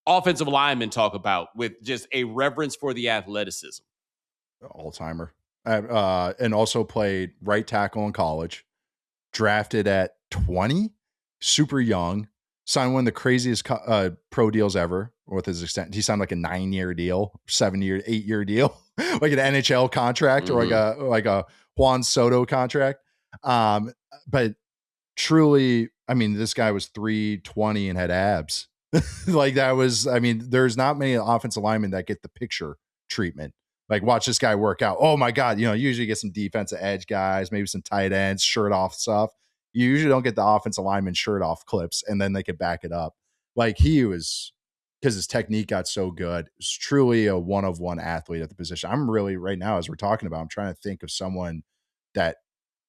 offensive linemen talk about with just a reverence for the athleticism. All-timer. And also played right tackle in college. Drafted at 20, super young. Signed one of the craziest pro deals ever with his extent. He signed like a 9-year deal, 7-year, 8-year deal, like an NHL contract or like a Juan Soto contract. But truly, I mean, this guy was 320 and had abs. Like that was, I mean, there's not many offensive linemen that get the picture treatment. Like watch this guy work out. Oh my God. You know, you usually get some defensive edge guys, maybe some tight ends, shirt off stuff. You usually don't get the offensive lineman shirt off clips and then they could back it up. Like he was, because his technique got so good, it's truly a one-of-one athlete at the position. I'm really right now, as we're talking about, I'm trying to think of someone that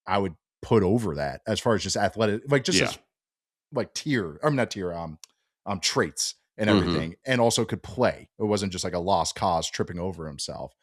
I would put over that as far as just athletic, like just as, like traits and everything, and also could play. It wasn't just like a lost cause tripping over himself.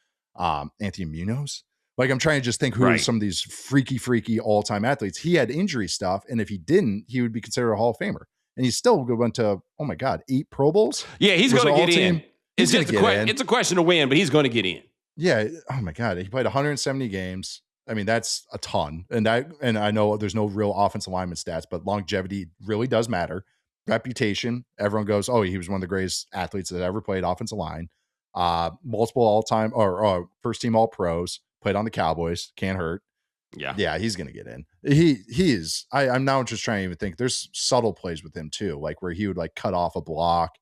Anthony Munoz. Like I'm trying to just think who are some of these freaky all-time athletes. He had injury stuff, and if he didn't, he would be considered a Hall of Famer. And he still went to, oh my God, 8 Pro Bowls. Yeah, he's going to get in. It's a question of when, but he's going to get in. Yeah. Oh my God, he played 170 games. I mean, that's a ton. And I know there's no real offensive lineman stats, but longevity really does matter. Reputation. Everyone goes, oh, he was one of the greatest athletes that ever played offensive line. Multiple all-time or first team all-pros. Played on the Cowboys. Can't hurt. Yeah, he's gonna get in. He is. I'm now just trying to even think. There's subtle plays with him too, like where he would like cut off a block,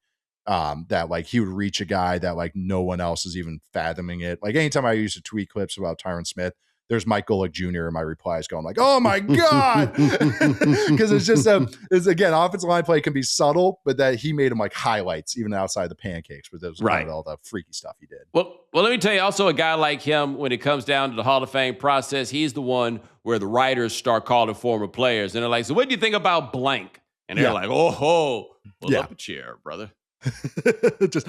that like he would reach a guy that like no one else is even fathoming it. Like anytime I used to tweet clips about Tyron Smith, there's Mike Golick Jr. in my replies going like, oh my God. Because it's just, it's again, offensive line play can be subtle, but that he made him like highlights even outside the pancakes with those, all the freaky stuff he did. Well, let me tell you also a guy like him, when it comes down to the Hall of Fame process, he's the one where the writers start calling former players. And they're like, so what do you think about blank? And they're like, pull up a chair, brother. Just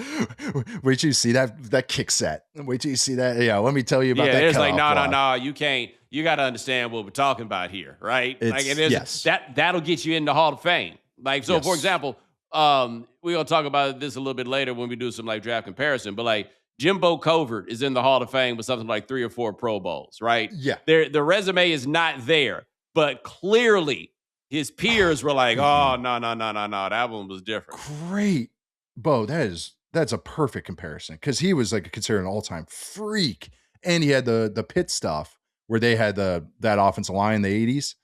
wait till you see that kick set. Wait till you see that. Yeah, let me tell you about that. It's like no, you can't. You got to understand what we're talking about here, right? Like, and that'll get you in the Hall of Fame. Like, so for example, We're gonna talk about this a little bit later when we do some like draft comparison, but like Jimbo Covert is in the Hall of Fame with something like 3 or 4 Pro Bowls, right? Yeah. The resume is not there, but clearly his peers were like, oh, no, that one was different. Great. Bo, that's a perfect comparison because he was like considered an all-time freak. And he had the Pitt stuff where they had that offensive line in the 80s,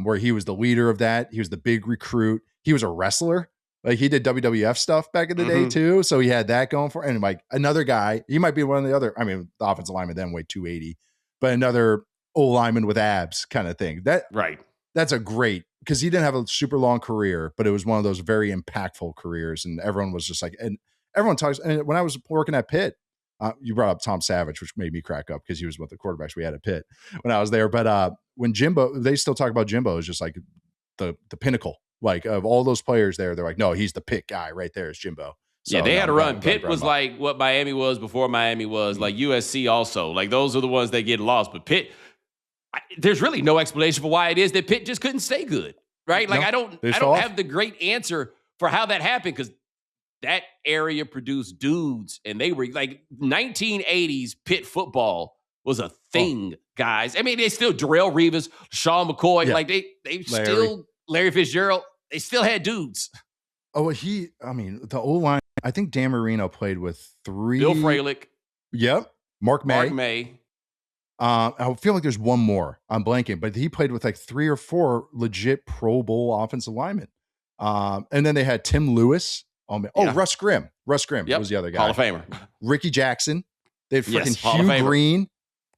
where he was the leader of that. He was the big recruit. He was a wrestler. Like he did WWF stuff back in the day too. So he had that going for him. And like another guy, he might be one of the other, I mean, the offensive lineman then weighed 280, but another old lineman with abs kind of thing. That's a great, because he didn't have a super long career, but it was one of those very impactful careers. And everyone was just like, and everyone talks. And when I was working at Pitt, you brought up Tom Savage, which made me crack up because he was one of the quarterbacks we had at Pitt when I was there. But when Jimbo, they still talk about Jimbo as just like the pinnacle, like of all those players there. They're like, no, he's the Pitt guy right there is Jimbo. So, yeah, they had a run. Pitt was like what Miami was before Miami was, like USC also. Like those are the ones that get lost. But Pitt, there's really no explanation for why it is that Pitt just couldn't stay good, right? Like I don't have the great answer for how that happened because that area produced dudes, and they were like 1980s Pitt football was a thing, guys. I mean, they still Darrell Revis, Sean McCoy, like they still Larry Fitzgerald, they still had dudes. Oh, the O-line, I think Dan Marino played with 3. Bill Fralick. Yep. Mark May. I feel like there's one more. I'm blanking, but he played with like 3 or 4 legit Pro Bowl offensive linemen. And then they had Tim Lewis. Russ Grimm. Russ Grimm was the other guy. Hall of Famer. Ricky Jackson. They had freaking Hugh Green,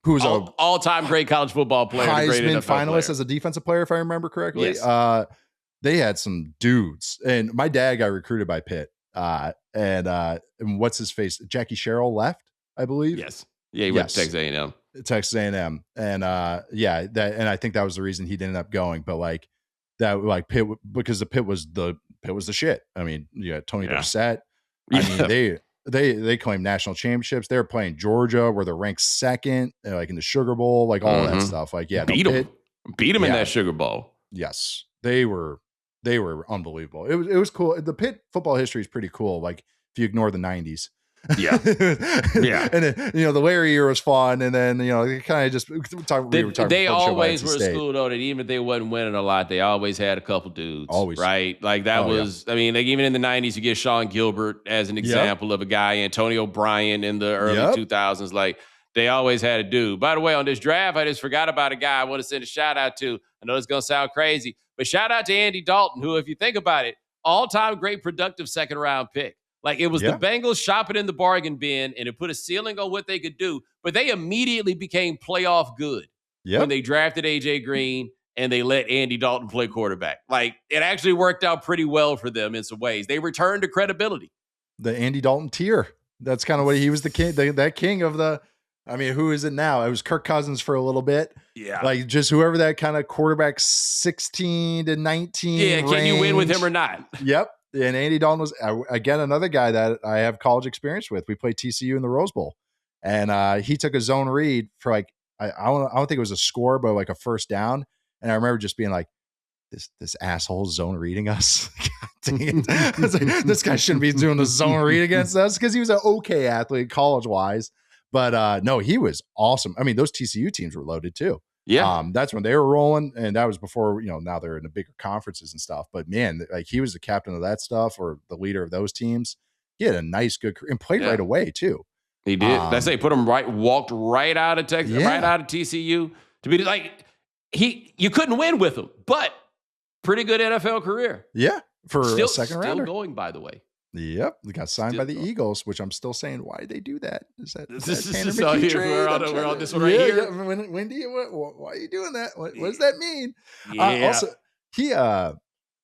who was an all-time great college football player. Heisman finalist as a defensive player, if I remember correctly. Yes. They had some dudes. And my dad got recruited by Pitt. And what's his face? Jackie Sherrill left, I believe. Yes. Yeah, he went to Texas A&M. Texas A&M. And and I think that was the reason he didn't end up going. But like that, like Pitt, because the Pitt was the shit. I mean, you got Tony Dorsett. I mean, they claimed national championships. They were playing Georgia, where they're ranked second, like in the Sugar Bowl, like all that stuff. Like, beat them in that Sugar Bowl. Yes, they were unbelievable. It was cool. The Pitt football history is pretty cool. Like if you ignore the 90s. Yeah. And then, the Larry year was fun. And then, it kind of just they always were a school though that even if they wasn't winning a lot, they always had a couple dudes. Always. Right. Like that was, I mean, like even in the 90s, you get Sean Gilbert as an example of a guy, Antonio Bryan in the early 2000s. Like they always had a dude. By the way, on this draft, I just forgot about a guy I want to send a shout out to. I know it's going to sound crazy, but shout out to Andy Dalton, who, if you think about it, all-time great productive second round pick. Like it was the Bengals shopping in the bargain bin, and it put a ceiling on what they could do. But they immediately became playoff good when they drafted A.J. Green and they let Andy Dalton play quarterback. Like it actually worked out pretty well for them in some ways. They returned to credibility. The Andy Dalton tier. That's kind of what he was the king. That king of the. I mean, who is it now? It was Kirk Cousins for a little bit. Yeah, like just whoever that kind of quarterback 16 to 19. Yeah, can you win with him or not? Yep. And Andy Dalton was, again, another guy that I have college experience with. We played TCU in the Rose Bowl. And he took a zone read for like, I don't think it was a score, but like a first down. And I remember just being like, this asshole zone reading us. God dang it. I was like, this guy shouldn't be doing the zone read against us because he was an okay athlete college-wise. But no, he was awesome. I mean, those TCU teams were loaded too. Yeah. That's when they were rolling, and that was before, now they're in the bigger conferences and stuff. But man, like he was the captain of that stuff or the leader of those teams. He had a nice, good career and played right away too. He did. That's it. Walked right out of Texas, right out of TCU to be like you couldn't win with him, but pretty good NFL career. Yeah, for a second rounder. Still going, by the way. Yep, they got signed by the Eagles, which I'm still saying, why did they do that? Is that Tanner so McKee trade? We're on this one right here. Yeah. When do you? Why are you doing that? What does that mean? Yeah. Also,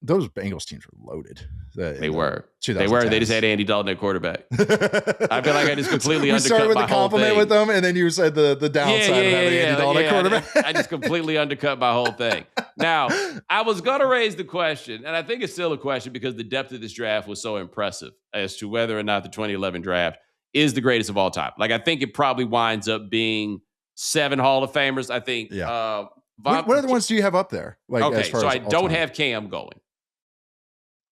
those Bengals teams were loaded. They were. They just had Andy Dalton at quarterback. I feel like I just completely undercut started with my the compliment whole thing. with them, and then you said the downside of having Andy Dalton at quarterback. I just completely undercut my whole thing. Now, I was going to raise the question, and I think it's still a question because the depth of this draft was so impressive as to whether or not the 2011 draft is the greatest of all time. Like, I think it probably winds up being 7 Hall of Famers. I think. What other ones do you have up there? Like, okay, as far so as I don't have Cam going.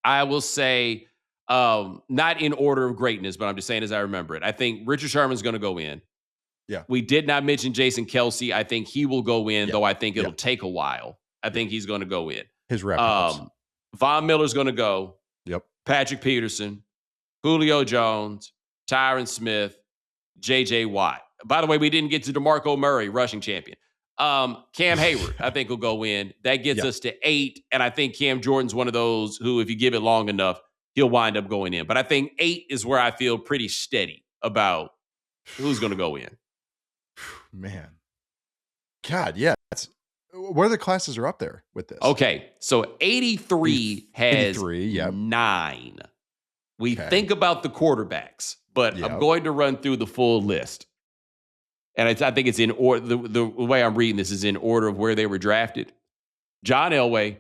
I will say, not in order of greatness, but I'm just saying as I remember it. I think Richard Sherman's going to go in. Yeah. We did not mention Jason Kelce. I think he will go in, though I think it'll Yeah. take a while. I think he's going to go in. His rep helps. Von Miller's going to go. Yep. Patrick Peterson, Julio Jones, Tyron Smith, J.J. Watt. By the way, we didn't get to DeMarco Murray, rushing champion. Cam Hayward, I think, will go in. That gets us to 8. And I think Cam Jordan's one of those who, if you give it long enough, he'll wind up going in. But I think 8 is where I feel pretty steady about who's going to go in. Man. God, yeah. What other classes are up there with this? Okay, so 83 has 9. We think about the quarterbacks, but I'm going to run through the full list. And I think it's in order. The way I'm reading this is in order of where they were drafted. John Elway,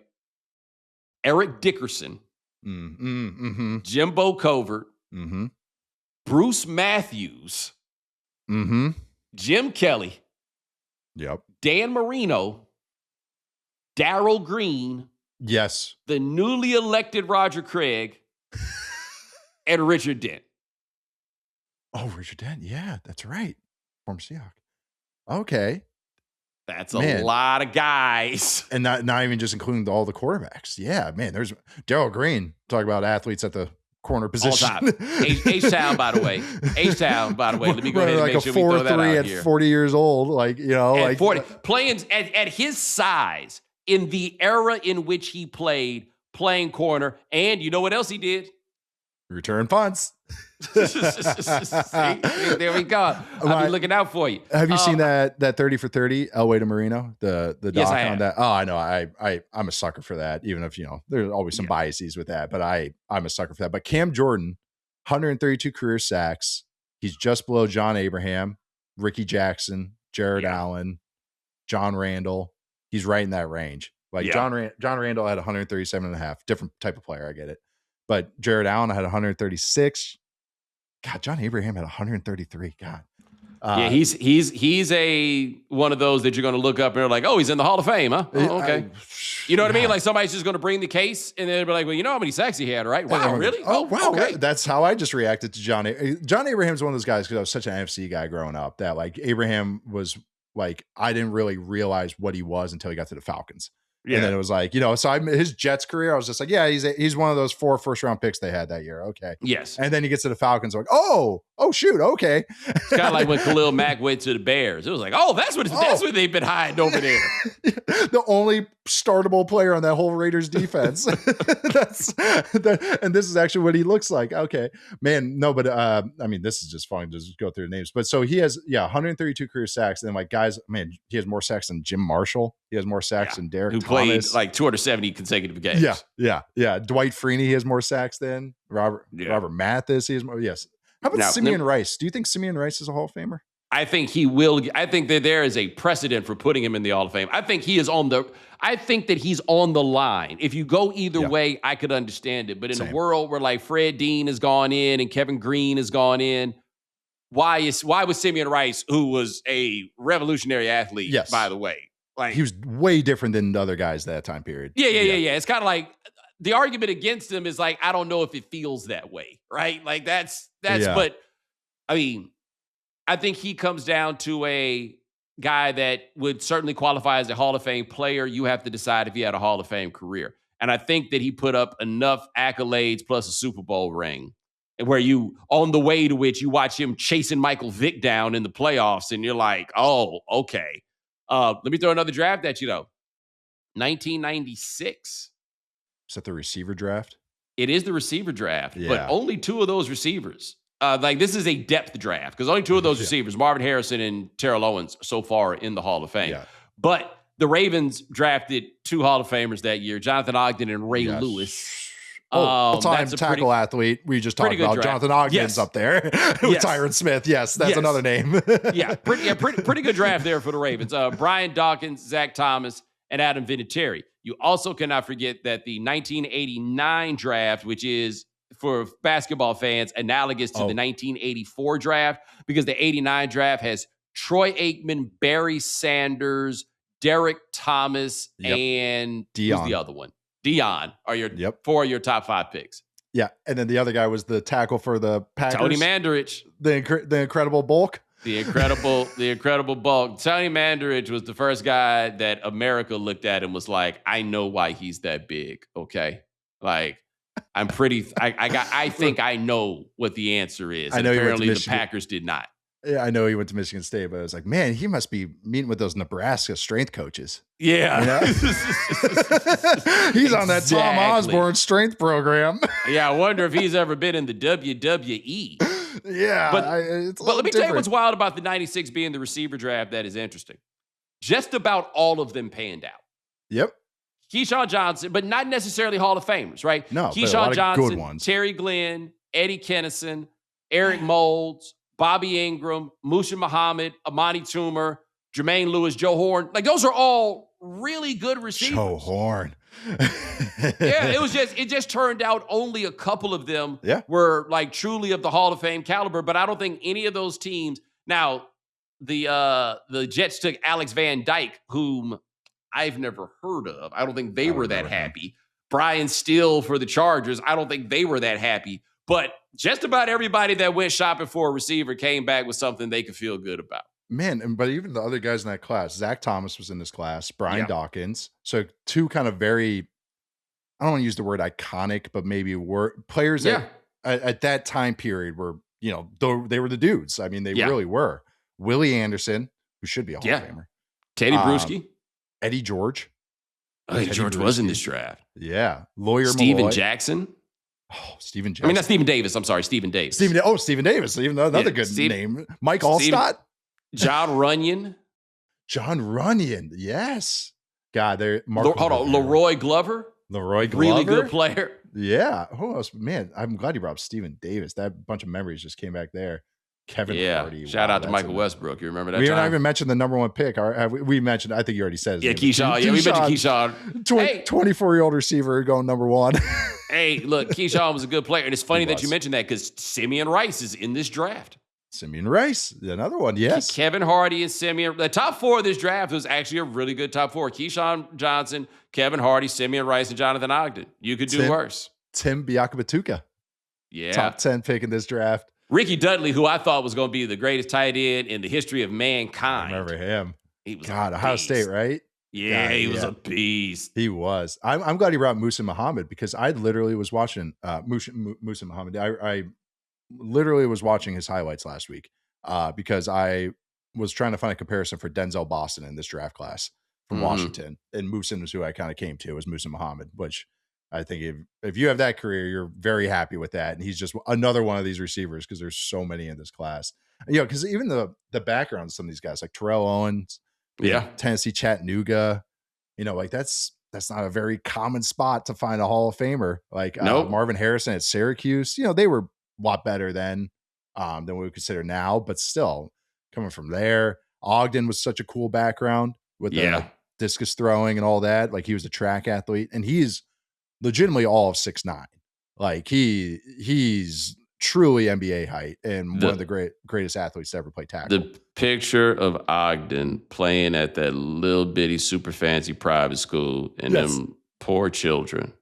Eric Dickerson, Jimbo Covert, Bruce Matthews, Jim Kelly, Dan Marino, Darrell Green, the newly elected Roger Craig, and Richard Dent. Oh, Richard Dent. Yeah, that's right. Former Seahawk. Okay. That's a lot of guys. And not even just including all the quarterbacks. Yeah, man. There's Darrell Green. Talk about athletes at the corner position. H-Town, by the way. H-Town, by the way. Let me go ahead and make sure we throw that out at here. 40 years old. Like, you know. At 40, playing at his size, in the era in which he played, playing corner. And you know what else he did? Return punts. See, there we go. I'll be looking out for you. Have you seen that 30 for 30 Elway to Marino? The doc yes, I on have. that. Oh, I know. I'm a sucker for that. Even if there's always some biases with that, but I'm a sucker for that. But Cam Jordan, 132 career sacks. He's just below John Abraham, Ricky Jackson, Jared Allen, John Randall. He's right in that range. Like John Randall had 137.5. Different type of player. I get it. But Jared Allen had 136. God, John Abraham had 133. God. He's a one of those that you're going to look up and they're like, oh, he's in the Hall of Fame, huh? Oh, okay. You know what I mean? Like somebody's just going to bring the case and they'll be like, well, you know how many sacks he had, right? Wow, really? Oh, wow. Okay. That's how I just reacted to John. John Abraham's one of those guys because I was such an NFC guy growing up that like Abraham was like, I didn't really realize what he was until he got to the Falcons. Yeah. And then it was like, so his Jets career, I was just like, yeah, he's one of those 4 first-round picks they had that year. Okay. Yes. And then he gets to the Falcons, like, oh, shoot, okay. It's kind of like when Khalil Mack went to the Bears. It was like, oh, that's what they've been hiding over there. The only startable player on that whole Raiders defense. And this is actually what he looks like. Okay. Man, no, but I mean, this is just fun to just go through the names. But so he has, 132 career sacks. And then like guys, man, he has more sacks than Jim Marshall. He has more sacks than Derek Thomas. Played like 270 consecutive games. Yeah. Dwight Freeney, he has more sacks than Robert Mathis. He has more. Yes. How about Simeon Rice? Do you think Simeon Rice is a Hall of Famer? I think he will. I think that there is a precedent for putting him in the Hall of Fame. I think that he's on the line. If you go either way, I could understand it. But in a world where like Fred Dean has gone in and Kevin Green has gone in, why was Simeon Rice, who was a revolutionary athlete, by the way, like he was way different than the other guys that time period. Yeah. It's kind of like the argument against him is like, I don't know if it feels that way, right? Like that's. But I mean, I think he comes down to a guy that would certainly qualify as a Hall of Fame player. You have to decide if he had a Hall of Fame career, and I think that he put up enough accolades plus a Super Bowl ring, where you on the way to which you watch him chasing Michael Vick down in the playoffs, and you're like, oh, okay. Let me throw another draft at you, though. 1996. Is that the receiver draft? It is the receiver draft, but only 2 of those receivers. Like this is a depth draft because only 2 of those receivers, Marvin Harrison and Terrell Owens, so far in the Hall of Fame. Yeah. But the Ravens drafted 2 Hall of Famers that year, Jonathan Ogden and Ray Lewis. All-time tackle athlete. We just talked about draft. Jonathan Ogden's up there with Tyron Smith. Yes, that's another name. Pretty good draft there for the Ravens. Brian Dawkins, Zach Thomas, and Adam Vinatieri. You also cannot forget that the 1989 draft, which is for basketball fans analogous to the 1984 draft, because the 89 draft has Troy Aikman, Barry Sanders, Derek Thomas, and Dion. who's the other one? Dion are your four of your top 5 picks. Yeah, and then the other guy was the tackle for the Packers. Tony Mandarich. The incredible bulk. The incredible bulk. Tony Mandarich was the first guy that America looked at and was like, I know why he's that big. Okay. Like, I think I know what the answer is. I know apparently the Packers did not. Yeah, I know he went to Michigan State, but I was like, man, he must be meeting with those Nebraska strength coaches. Yeah. You know? He's on that Tom Osborne strength program. Yeah, I wonder if he's ever been in the WWE. Yeah. But let me tell you what's wild about the 96 being the receiver draft that is interesting. Just about all of them panned out. Yep. Keyshawn Johnson, but not necessarily Hall of Famers, right? No, Keyshawn Johnson, Terry Glenn, Eddie Kennison, Eric Moulds, Bobby Ingram, Musa Muhammad, Amani Toomer, Jermaine Lewis, Joe Horn. Like, those are all really good receivers. Joe Horn. Yeah, it just turned out only a couple of them were like truly of the Hall of Fame caliber, but I don't think any of those teams. Now, the Jets took Alex Van Dyke, whom I've never heard of. I don't think they were that happy. Brian Steele for the Chargers. I don't think they were that happy. But just about everybody that went shopping for a receiver came back with something they could feel good about. Man, but even the other guys in that class, Zach Thomas was in this class, Brian Dawkins. So 2 kind of very, I don't want to use the word iconic, but maybe were players that at that time period were, they were the dudes. I mean, they really were. Willie Anderson, who should be a Hall of Famer. Teddy Bruschi. Eddie George. Eddie George was in this draft. Yeah. Lawyer Steven Malloy. Jackson. Oh, Steven Jackson. I mean, not Steven Davis. I'm sorry, Steven Davis. Steven Davis. Even another good name. Mike Allstott. John Runyon. John Runyon. Yes. God, they're hold on. Leroy Glover. Really good player. Yeah. Who else? Man, I'm glad you brought up Steven Davis. That bunch of memories just came back there. Kevin Hardy. Shout out to Michael Westbrook. You remember that? We haven't even mentioned the number 1 pick. We mentioned, I think you already said it. Keyshawn. Yeah, we mentioned Keyshawn. 24-year-old receiver going number 1. Hey, look, Keyshawn was a good player. And it's funny that you mentioned that because Simeon Rice is in this draft. Simeon Rice, another one, yes. Kevin Hardy and Simeon. The top 4 of this draft was actually a really good top 4. Keyshawn Johnson, Kevin Hardy, Simeon Rice, and Jonathan Ogden. You could do worse. Tim Biakabatuka. Yeah. Top 10 pick in this draft. Ricky Dudley, who I thought was going to be the greatest tight end in the history of mankind. I remember him. He was Ohio State, right? Yeah, he was a beast. He was. I'm glad he brought Musa Muhammad because I literally was watching Musa Muhammad. I literally was watching his highlights last week because I was trying to find a comparison for Denzel Boston in this draft class from Washington. And Musa was who I kind of came to, was Musa Muhammad, which I think if you have that career, you're very happy with that. And he's just another one of these receivers because there's so many in this class. Because even the background of some of these guys, like Terrell Owens, Tennessee Chattanooga, like that's not a very common spot to find a Hall of Famer. Like Marvin Harrison at Syracuse, they were a lot better than we would consider now, but still coming from there. Ogden was such a cool background with the discus throwing and all that. Like he was a track athlete, and he's legitimately all of 6'9". Like he's truly NBA height and one of the greatest athletes to ever play tackle. The picture of Ogden playing at that little bitty super fancy private school and them poor children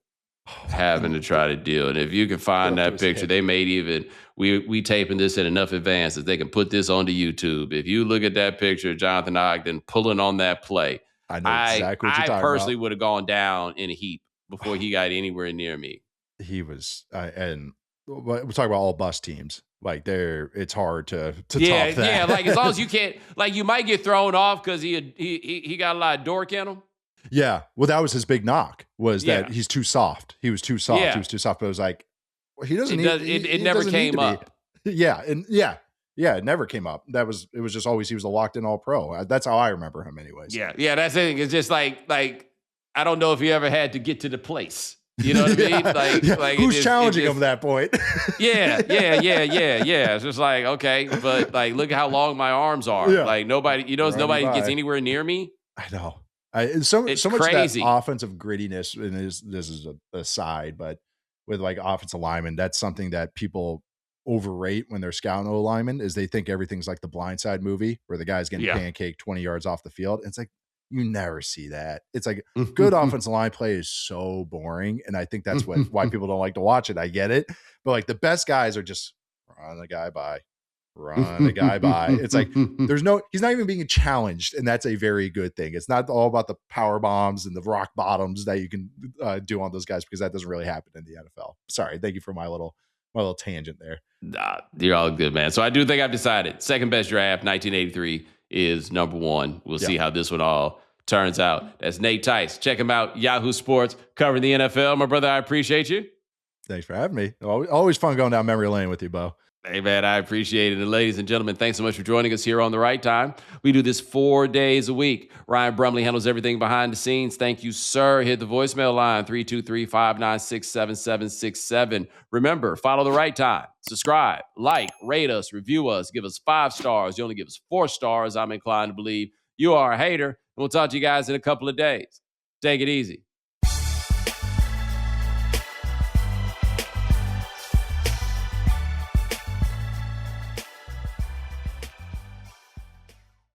having to try to deal. And if you can find that picture, they made even we taping this in enough advance that they can put this onto YouTube. If you look at that picture of Jonathan Ogden pulling on that play, I know exactly what you're talking about. I personally would have gone down in a heap before he got anywhere near me. He was, and we're talking about all bus teams. Like it's hard to top that. Yeah. Like as long as you can't, like you might get thrown off because he got a lot of dork in him. Yeah. Well, that was his big knock that he's too soft. He was too soft. He was too soft. But it was like, well, he doesn't. It never came up. Yeah, and it never came up. It was just always he was a locked in all pro. That's how I remember him, anyways. Yeah. That's the thing. It's just like I don't know if he ever had to get to the place. You know what I mean? Like who's challenging him at that point? Yeah. It's just like, okay, but like, look at how long my arms are. Yeah. Like nobody gets anywhere near me. I know. So much crazy. That offensive grittiness, and this is a side, but with like offensive linemen, that's something that people overrate when they're scouting a lineman is they think everything's like the Blind Side movie where the guy's getting pancaked 20 yards off the field. And it's like, You never see that. It's like good offensive line play is so boring. And I think that's why people don't like to watch it. I get it. But like the best guys are just run a guy by. It's like he's not even being challenged. And that's a very good thing. It's not all about the power bombs and the rock bottoms that you can do on those guys, because that doesn't really happen in the NFL. Sorry. Thank you for my little tangent there. Nah, you're all good, man. So I do think I've decided second best draft, 1983 is number one. We'll see how this one all turns out. That's Nate Tice. Check him out. Yahoo Sports, covering the NFL. My brother, I appreciate you. Thanks for having me. Always fun going down memory lane with you, Bo. Hey, man, I appreciate it. And ladies and gentlemen, thanks so much for joining us here on The Right Time. We do this 4 days a week. Ryan Brumley handles everything behind the scenes. Thank you, sir. Hit the voicemail line, 323-596-7767. Remember, follow The Right Time. Subscribe, like, rate us, review us, give us 5 stars. You only give us 4 stars, I'm inclined to believe you are a hater. And we'll talk to you guys in a couple of days. Take it easy.